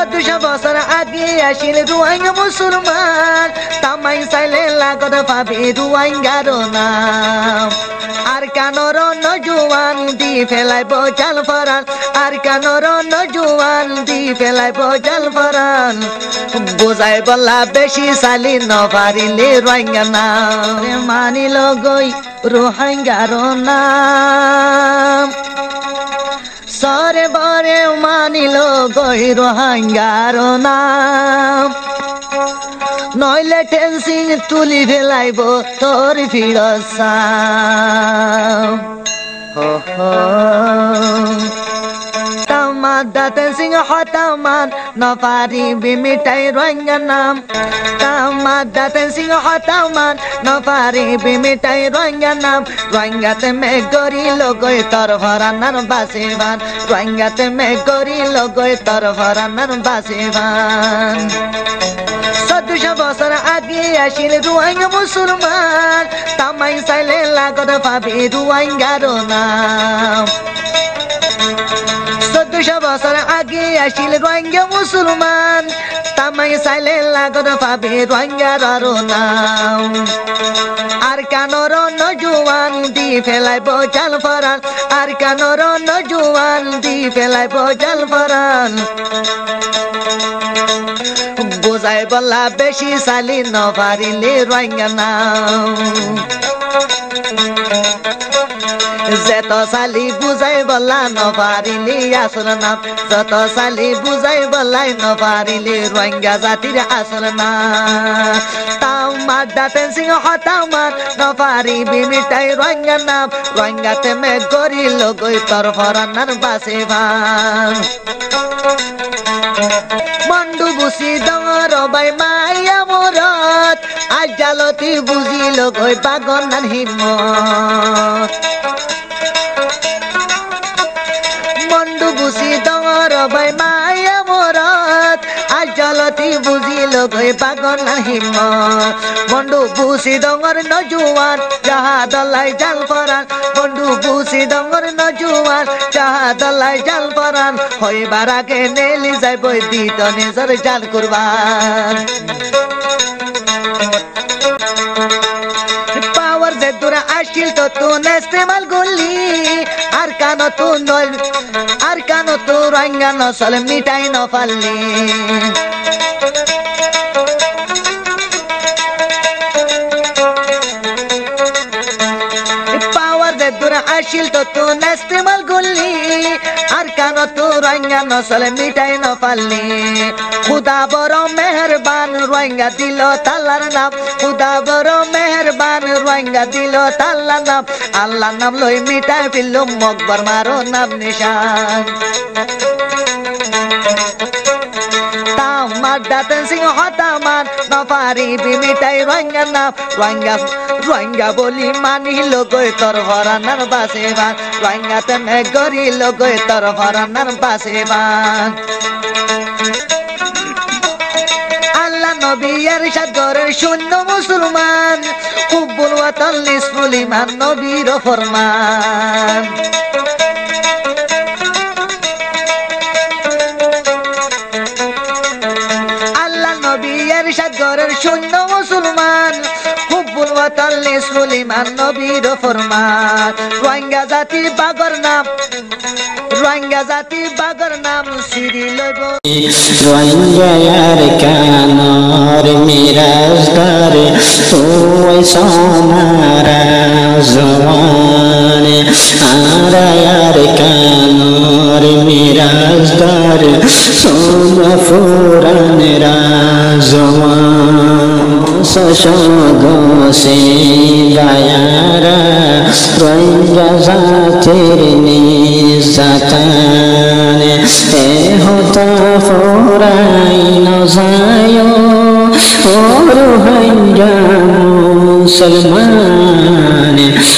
1400 বছর আগে আসিল রোহিঙ্গা মুসলমান তামাই চাইলে লাগত পাবি রোহিঙ্গার নাম আর কানর নজুয়ান দি ফেলাইব জাল ফরান আর কানর নজুয়ান দি ফেলাইব জাল ফরান বুঝাই বলা বেশি চালি নপারিলে রোহিঙ্গা নাম মানিল গই রোহিঙ্গার নাম সরে বরে মানিল গই রোহিঙ্গার নাম নইলে টেনসিং তুলি ফেলাইব তোর ফিরসাম তামাদা টেনসিং হতামান নপারি বিমিটাই রোহিঙ্গা নাম তামাদা টেনসিং হতামান নপারি বিমিটাই রোহিঙ্গা নাম রোহিঙ্গাতে মে গরি লগই তর ভরানার বাসিবান রোহিঙ্গাতে মে গরি লগই তর ভরানার বাসিবান 1400 বছর আগে আসিল রোহিঙ্গা মুসলমান তামাই চাইলে লাগত পাবি রোহিঙ্গার নাম 1400 বছর আগে আসিল রোহিঙ্গা মুসলমান তামাই চাইলে লাগত পাবি রোহিঙ্গার নাম আর কানর নজুয়ান দি ফেলাইব জাল ফরান আর কানর নজুয়ান দি ফেলাইব জাল ফরান বুঝাই বলা বেশি চালি নপারিলে রোহিঙ্গা নাম যত চালি বুঝাই বলা নপারিলে আসল নাম যত চালি বুঝাই বলাই নপারিলে রোহিঙ্গা জাতির আসল নাম তামার দাতেন সিং হতামান নপারি বিমিটাই রোহিঙ্গা নাম রোহিঙ্গাতে মে গরি লগই তর ফরানার বাসে ভান মন্ডু বুসি ডঙর বাই মাইয়া মোরত আজ জালতি বুঝি লগই বাগনার হিম্মত মন্ডু বুসি ডঙর বাই মাইয়া মোরত আজ জালতি বুঝি লগই বাগনার হিম্মত মন্ডু বুসি ডঙর নজুয়ান যাহা দলাই জাল ফরান মন্ডু বুসি ডঙর নজুয়ান যাহা দলাই জাল ফরান হইবার আগে নেলি যাইব দিত নিজর জাল কুরবান পাওয়ার যে দূরে আসিল তো তুন ইস্তেমাল করলি আর কানো তো রোহিঙ্গা নসল মিটাই ন পারলি পাওয়ার যে দূরে আসিল তো তুন ইস্তেমাল করলি আর কানো তো রোহিঙ্গা নসল মিটাই ন পারলি খুদা বড় মেহরবান রোহিঙ্গা দিল তাল্লার নাম খুদা বড় মেহরবান রোহিঙ্গা দিল তাল্লার নাম আল্লাহর নাম লই মিটাই ফেললুম মকবর মারো নাম নিশান তামার দাতেন সিং হতামান নপারি বিমিটাই রোহিঙ্গা নাম রোহিঙ্গা বলি মানি লগই তর ভরানার বাসেবান রোহিঙ্গাতে মে গরি লগই তর ভরানার বাসেবান আল্লাহ নবী ইরশাদ করেন শূন্য মুসলমান হুব্বুল ওয়াতান নিসফুল ঈমান নবীর ফরমান আল্লাহ নবী ইরশাদ করেন শূন্য মুসলমান হুব্বুল ওয়াতান নিসফুল ঈমান নবীর ফরমান রোহিঙ্গা জাতি বাগর নাম রোহিঙ্গা জাতি বাগর নাম সিরি লইব রোহিঙ্গার কানর মিরাজদার ওই সোনারা জওয়ান আরায়ার কানর মিরাজদার সোনা ফুরান রাজওয়ান শশগ সে গায়ারা রোহিঙ্গা জাতির নিজাতান এ হতা ফোরাই নজায় ও রোহিঙ্গা মুসলমান